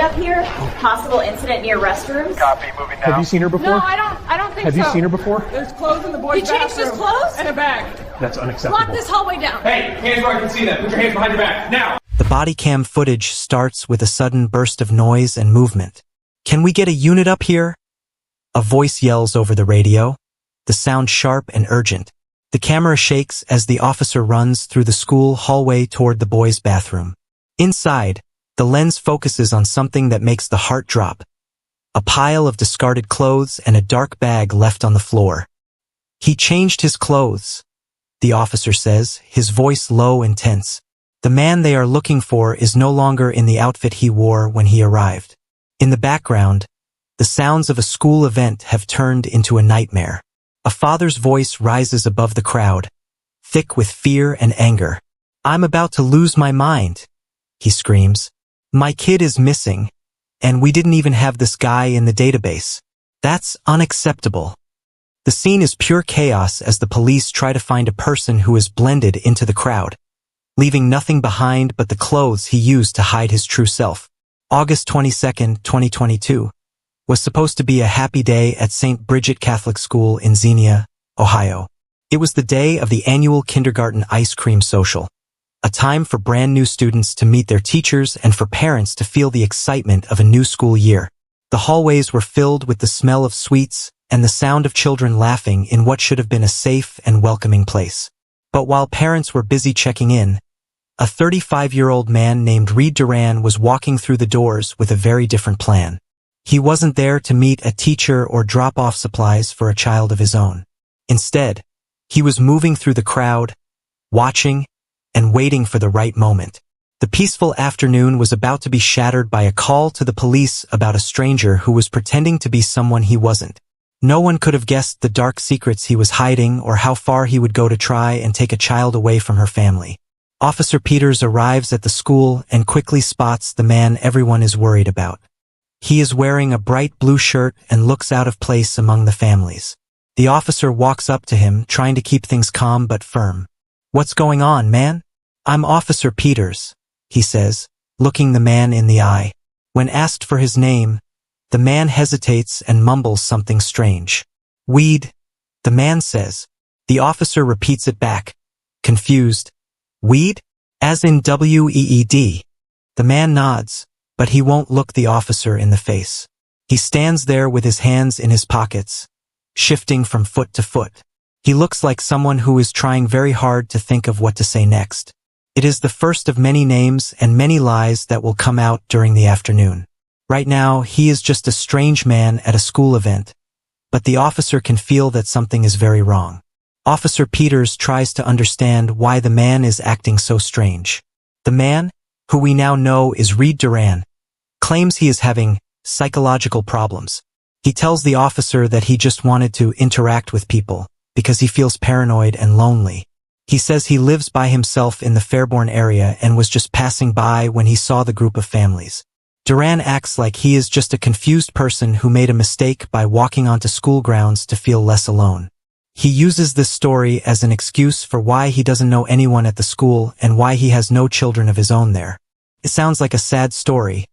up here. Possible incident near restrooms. Copy, moving now. Have you seen her before? No, I don't think so. Have you seen her before? There's clothes in the boys' bathroom. He changed his clothes? And a bag. That's unacceptable. Lock this hallway down. Hey, hands where I can see them. Put your hands behind your back, now! The body cam footage starts with a sudden burst of noise and movement. "Can we get a unit up here?" A voice yells over the radio, the sound sharp and urgent. The camera shakes as the officer runs through the school hallway toward the boys' bathroom. Inside, the lens focuses on something that makes the heart drop. A pile of discarded clothes and a dark bag left on the floor. "He changed his clothes," the officer says, his voice low and tense. The man they are looking for is no longer in the outfit he wore when he arrived. In the background, the sounds of a school event have turned into a nightmare. A father's voice rises above the crowd, thick with fear and anger. "I'm about to lose my mind," he screams. "My kid is missing, and we didn't even have this guy in the database. That's unacceptable." The scene is pure chaos as the police try to find a person who is blended into the crowd, leaving nothing behind but the clothes he used to hide his true self. August 22nd, 2022. Was supposed to be a happy day at St. Bridget Catholic School in Xenia, Ohio. It was the day of the annual kindergarten ice cream social, a time for brand new students to meet their teachers and for parents to feel the excitement of a new school year. The hallways were filled with the smell of sweets and the sound of children laughing in what should have been a safe and welcoming place. But while parents were busy checking in, a 35-year-old man named Reed Duran was walking through the doors with a very different plan. He wasn't there to meet a teacher or drop off supplies for a child of his own. Instead, he was moving through the crowd, watching and waiting for the right moment. The peaceful afternoon was about to be shattered by a call to the police about a stranger who was pretending to be someone he wasn't. No one could have guessed the dark secrets he was hiding or how far he would go to try and take a child away from her family. Officer Peters arrives at the school and quickly spots the man everyone is worried about. He is wearing a bright blue shirt and looks out of place among the families. The officer walks up to him, trying to keep things calm but firm. "What's going on, man?" "I'm Officer Peters," he says, looking the man in the eye. When asked for his name, the man hesitates and mumbles something strange. "Weed," the man says. The officer repeats it back, confused. "Weed? As in W-E-E-D?" The man nods, but he won't look the officer in the face. He stands there with his hands in his pockets, shifting from foot to foot. He looks like someone who is trying very hard to think of what to say next. It is the first of many names and many lies that will come out during the afternoon. Right now, he is just a strange man at a school event, but the officer can feel that something is very wrong. Officer Peters tries to understand why the man is acting so strange. The man, who we now know is Reed Duran, claims he is having psychological problems. He tells the officer that he just wanted to interact with people because he feels paranoid and lonely. He says he lives by himself in the Fairborn area and was just passing by when he saw the group of families. Duran acts like he is just a confused person who made a mistake by walking onto school grounds to feel less alone. He uses this story as an excuse for why he doesn't know anyone at the school and why he has no children of his own there. It sounds like a sad story,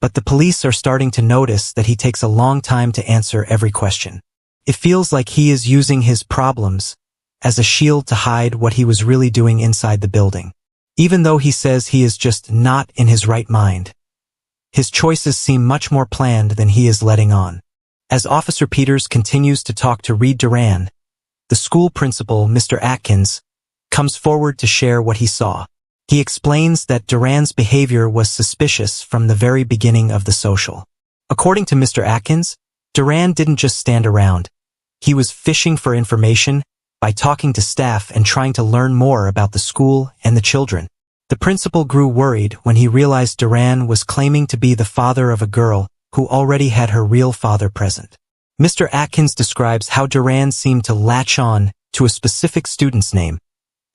but the police are starting to notice that he takes a long time to answer every question. It feels like he is using his problems as a shield to hide what he was really doing inside the building. Even though he says he is just not in his right mind, his choices seem much more planned than he is letting on. As Officer Peters continues to talk to Reed Duran, the school principal, Mr. Atkins, comes forward to share what he saw. He explains that Duran's behavior was suspicious from the very beginning of the social. According to Mr. Atkins, Duran didn't just stand around. He was fishing for information by talking to staff and trying to learn more about the school and the children. The principal grew worried when he realized Duran was claiming to be the father of a girl who already had her real father present. Mr. Atkins describes how Duran seemed to latch on to a specific student's name,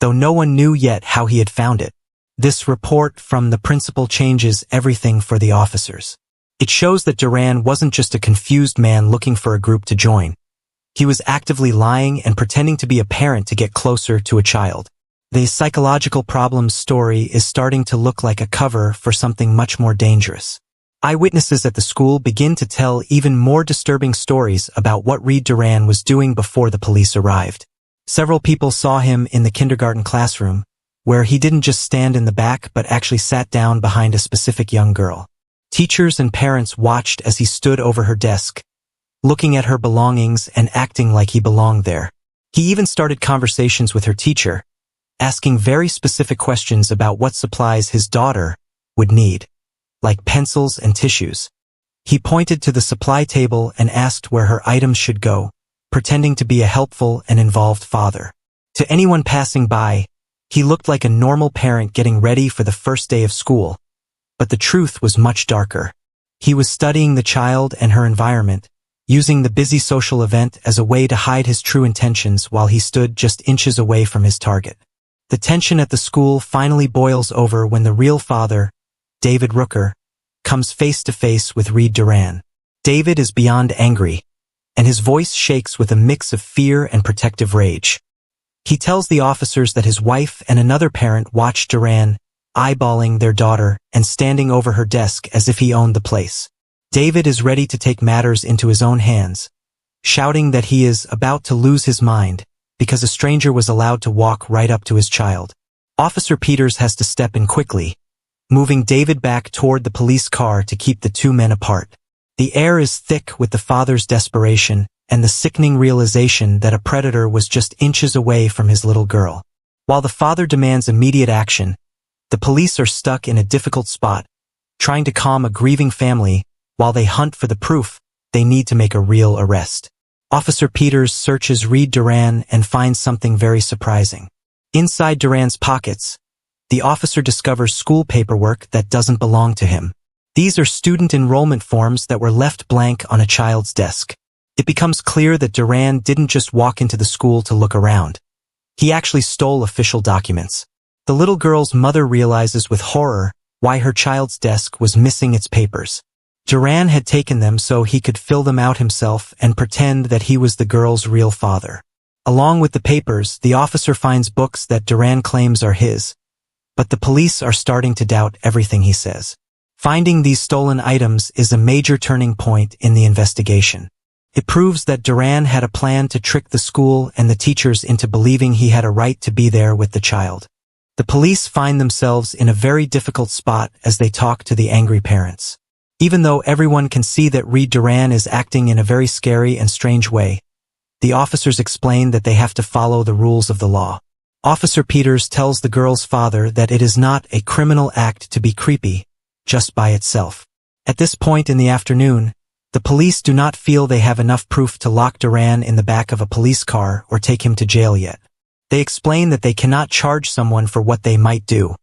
though no one knew yet how he had found it. This report from the principal changes everything for the officers. It shows that Duran wasn't just a confused man looking for a group to join. He was actively lying and pretending to be a parent to get closer to a child. The psychological problems story is starting to look like a cover for something much more dangerous. Eyewitnesses at the school begin to tell even more disturbing stories about what Reed Duran was doing before the police arrived. Several people saw him in the kindergarten classroom, where he didn't just stand in the back but actually sat down behind a specific young girl. Teachers and parents watched as he stood over her desk, looking at her belongings and acting like he belonged there. He even started conversations with her teacher, asking very specific questions about what supplies his daughter would need, like pencils and tissues. He pointed to the supply table and asked where her items should go, pretending to be a helpful and involved father. To anyone passing by, he looked like a normal parent getting ready for the first day of school, but the truth was much darker. He was studying the child and her environment, using the busy social event as a way to hide his true intentions while he stood just inches away from his target. The tension at the school finally boils over when the real father, David Rooker, comes face to face with Reed Duran. David is beyond angry, and his voice shakes with a mix of fear and protective rage. He tells the officers that his wife and another parent watched Duran, eyeballing their daughter and standing over her desk as if he owned the place. David is ready to take matters into his own hands, shouting that he is about to lose his mind because a stranger was allowed to walk right up to his child. Officer Peters has to step in quickly, moving David back toward the police car to keep the two men apart. The air is thick with the father's desperation and the sickening realization that a predator was just inches away from his little girl. While the father demands immediate action, the police are stuck in a difficult spot, trying to calm a grieving family while they hunt for the proof they need to make a real arrest. Officer Peters searches Reed Duran and finds something very surprising. Inside Duran's pockets, the officer discovers school paperwork that doesn't belong to him. These are student enrollment forms that were left blank on a child's desk. It becomes clear that Duran didn't just walk into the school to look around. He actually stole official documents. The little girl's mother realizes with horror why her child's desk was missing its papers. Duran had taken them so he could fill them out himself and pretend that he was the girl's real father. Along with the papers, the officer finds books that Duran claims are his, but the police are starting to doubt everything he says. Finding these stolen items is a major turning point in the investigation. It proves that Duran had a plan to trick the school and the teachers into believing he had a right to be there with the child. The police find themselves in a very difficult spot as they talk to the angry parents. Even though everyone can see that Reed Duran is acting in a very scary and strange way, the officers explain that they have to follow the rules of the law. Officer Peters tells the girl's father that it is not a criminal act to be creepy, just by itself. At this point in the afternoon, the police do not feel they have enough proof to lock Duran in the back of a police car or take him to jail yet. They explain that they cannot charge someone for what they might do,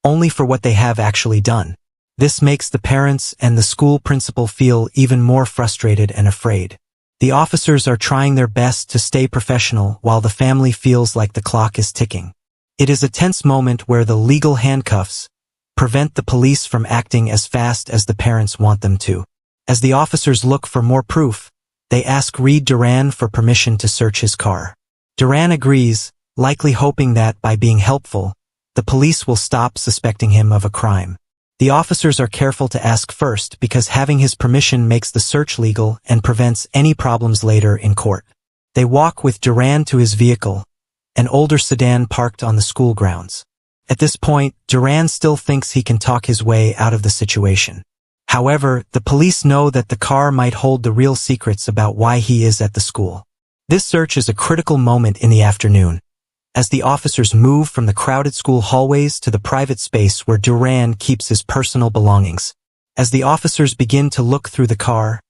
only for what they have actually done. This makes the parents and the school principal feel even more frustrated and afraid. The officers are trying their best to stay professional while the family feels like the clock is ticking. It is a tense moment where the legal handcuffs prevent the police from acting as fast as the parents want them to. As the officers look for more proof, they ask Reed Duran for permission to search his car. Duran agrees, likely hoping that by being helpful, the police will stop suspecting him of a crime. The officers are careful to ask first because having his permission makes the search legal and prevents any problems later in court. They walk with Duran to his vehicle, an older sedan parked on the school grounds. At this point, Duran still thinks he can talk his way out of the situation. However, the police know that the car might hold the real secrets about why he is at the school. This search is a critical moment in the afternoon, as the officers move from the crowded school hallways to the private space where Duran keeps his personal belongings. As the officers begin to look through the car,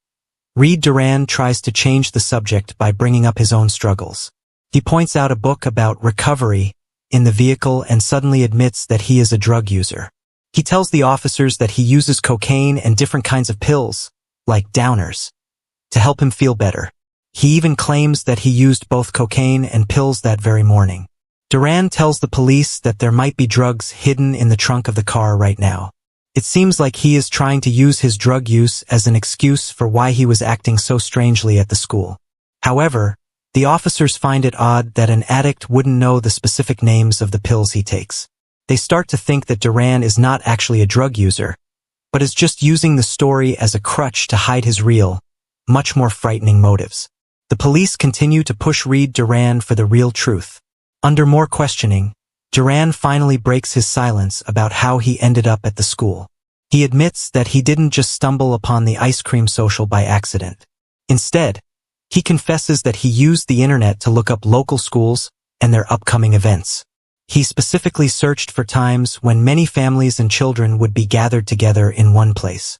Reed Duran tries to change the subject by bringing up his own struggles. He points out a book about recovery in the vehicle and suddenly admits that he is a drug user. He tells the officers that he uses cocaine and different kinds of pills, like downers, to help him feel better. He even claims that he used both cocaine and pills that very morning. Duran tells the police that there might be drugs hidden in the trunk of the car right now. It seems like he is trying to use his drug use as an excuse for why he was acting so strangely at the school. However, the officers find it odd that an addict wouldn't know the specific names of the pills he takes. They start to think that Duran is not actually a drug user, but is just using the story as a crutch to hide his real, much more frightening motives. The police continue to push Reed Duran for the real truth. Under more questioning, Duran finally breaks his silence about how he ended up at the school. He admits that he didn't just stumble upon the ice cream social by accident. Instead, he confesses that he used the internet to look up local schools and their upcoming events. He specifically searched for times when many families and children would be gathered together in one place.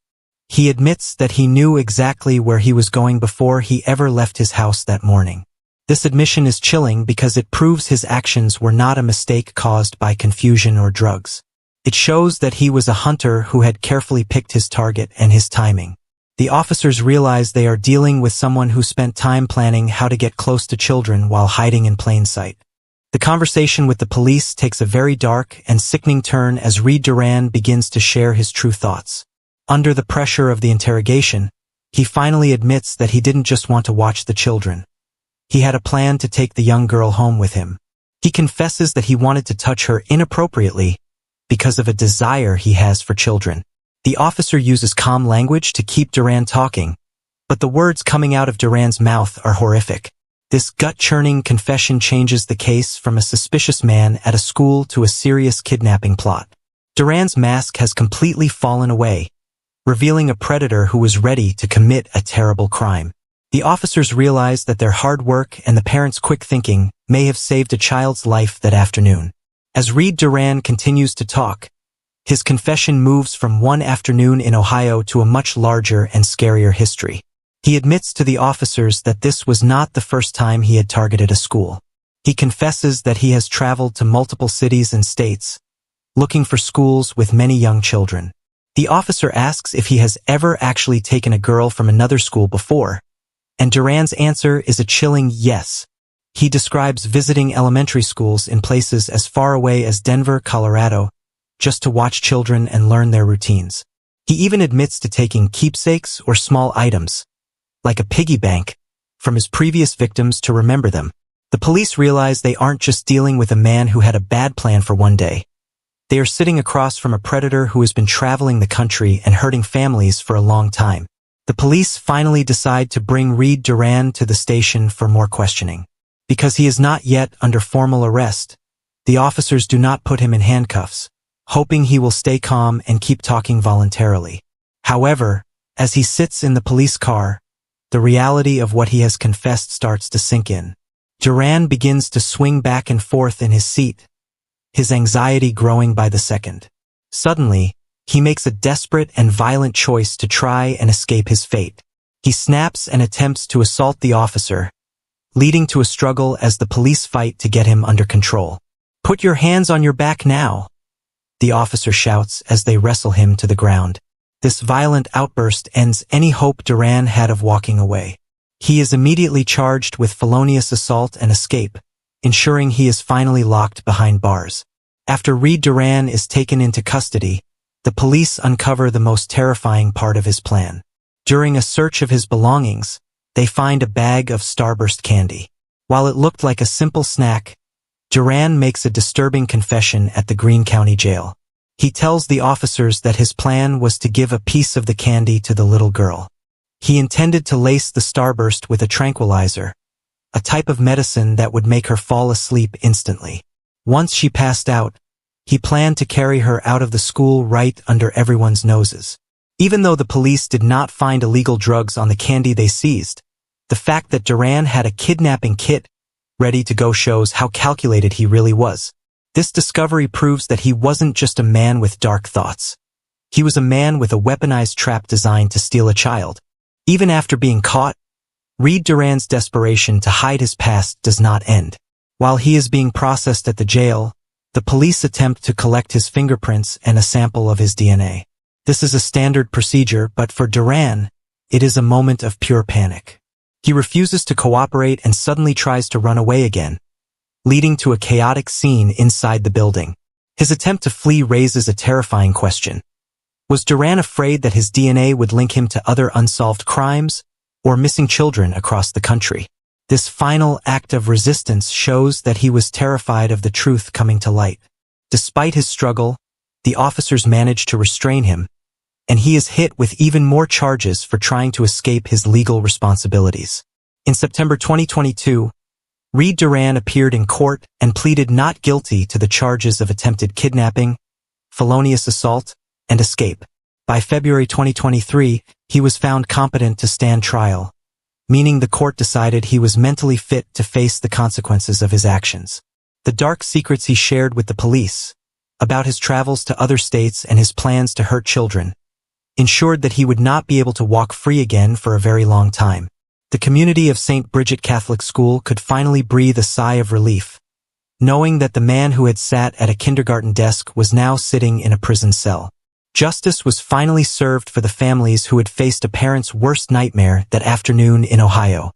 He admits that he knew exactly where he was going before he ever left his house that morning. This admission is chilling because it proves his actions were not a mistake caused by confusion or drugs. It shows that he was a hunter who had carefully picked his target and his timing. The officers realize they are dealing with someone who spent time planning how to get close to children while hiding in plain sight. The conversation with the police takes a very dark and sickening turn as Reed Duran begins to share his true thoughts. Under the pressure of the interrogation, he finally admits that he didn't just want to watch the children. He had a plan to take the young girl home with him. He confesses that he wanted to touch her inappropriately because of a desire he has for children. The officer uses calm language to keep Duran talking, but the words coming out of Duran's mouth are horrific. This gut-churning confession changes the case from a suspicious man at a school to a serious kidnapping plot. Duran's mask has completely fallen away, revealing a predator who was ready to commit a terrible crime. The officers realize that their hard work and the parents' quick thinking may have saved a child's life that afternoon. As Reed Duran continues to talk, his confession moves from one afternoon in Ohio to a much larger and scarier history. He admits to the officers that this was not the first time he had targeted a school. He confesses that he has traveled to multiple cities and states, looking for schools with many young children. The officer asks if he has ever actually taken a girl from another school before, and Duran's answer is a chilling yes. He describes visiting elementary schools in places as far away as Denver, Colorado, just to watch children and learn their routines. He even admits to taking keepsakes or small items, like a piggy bank, from his previous victims to remember them. The police realize they aren't just dealing with a man who had a bad plan for one day. They are sitting across from a predator who has been traveling the country and hurting families for a long time. The police finally decide to bring Reed Duran to the station for more questioning. Because he is not yet under formal arrest, the officers do not put him in handcuffs, hoping he will stay calm and keep talking voluntarily. However, as he sits in the police car, the reality of what he has confessed starts to sink in. Duran begins to swing back and forth in his seat, his anxiety growing by the second. Suddenly, he makes a desperate and violent choice to try and escape his fate. He snaps and attempts to assault the officer, leading to a struggle as the police fight to get him under control. "Put your hands on your back now," the officer shouts as they wrestle him to the ground. This violent outburst ends any hope Duran had of walking away. He is immediately charged with felonious assault and escape, ensuring he is finally locked behind bars. After Reed Duran is taken into custody, the police uncover the most terrifying part of his plan. During a search of his belongings, they find a bag of Starburst candy. While it looked like a simple snack, Duran makes a disturbing confession at the Greene County Jail. He tells the officers that his plan was to give a piece of the candy to the little girl. He intended to lace the Starburst with a tranquilizer, a type of medicine that would make her fall asleep instantly. Once she passed out, he planned to carry her out of the school right under everyone's noses. Even though the police did not find illegal drugs on the candy they seized, the fact that Duran had a kidnapping kit ready to go shows how calculated he really was. This discovery proves that he wasn't just a man with dark thoughts. He was a man with a weaponized trap designed to steal a child. Even after being caught, Reed Duran's desperation to hide his past does not end. While he is being processed at the jail, the police attempt to collect his fingerprints and a sample of his DNA. This is a standard procedure, but for Duran, it is a moment of pure panic. He refuses to cooperate and suddenly tries to run away again, leading to a chaotic scene inside the building. His attempt to flee raises a terrifying question. Was Duran afraid that his DNA would link him to other unsolved crimes or missing children across the country? This final act of resistance shows that he was terrified of the truth coming to light. Despite his struggle, the officers managed to restrain him, and he is hit with even more charges for trying to escape his legal responsibilities. In September 2022, Reed Duran appeared in court and pleaded not guilty to the charges of attempted kidnapping, felonious assault, and escape. By February 2023, he was found competent to stand trial, meaning the court decided he was mentally fit to face the consequences of his actions. The dark secrets he shared with the police, about his travels to other states and his plans to hurt children, ensured that he would not be able to walk free again for a very long time. The community of St. Bridget Catholic School could finally breathe a sigh of relief, knowing that the man who had sat at a kindergarten desk was now sitting in a prison cell. Justice was finally served for the families who had faced a parent's worst nightmare that afternoon in Ohio.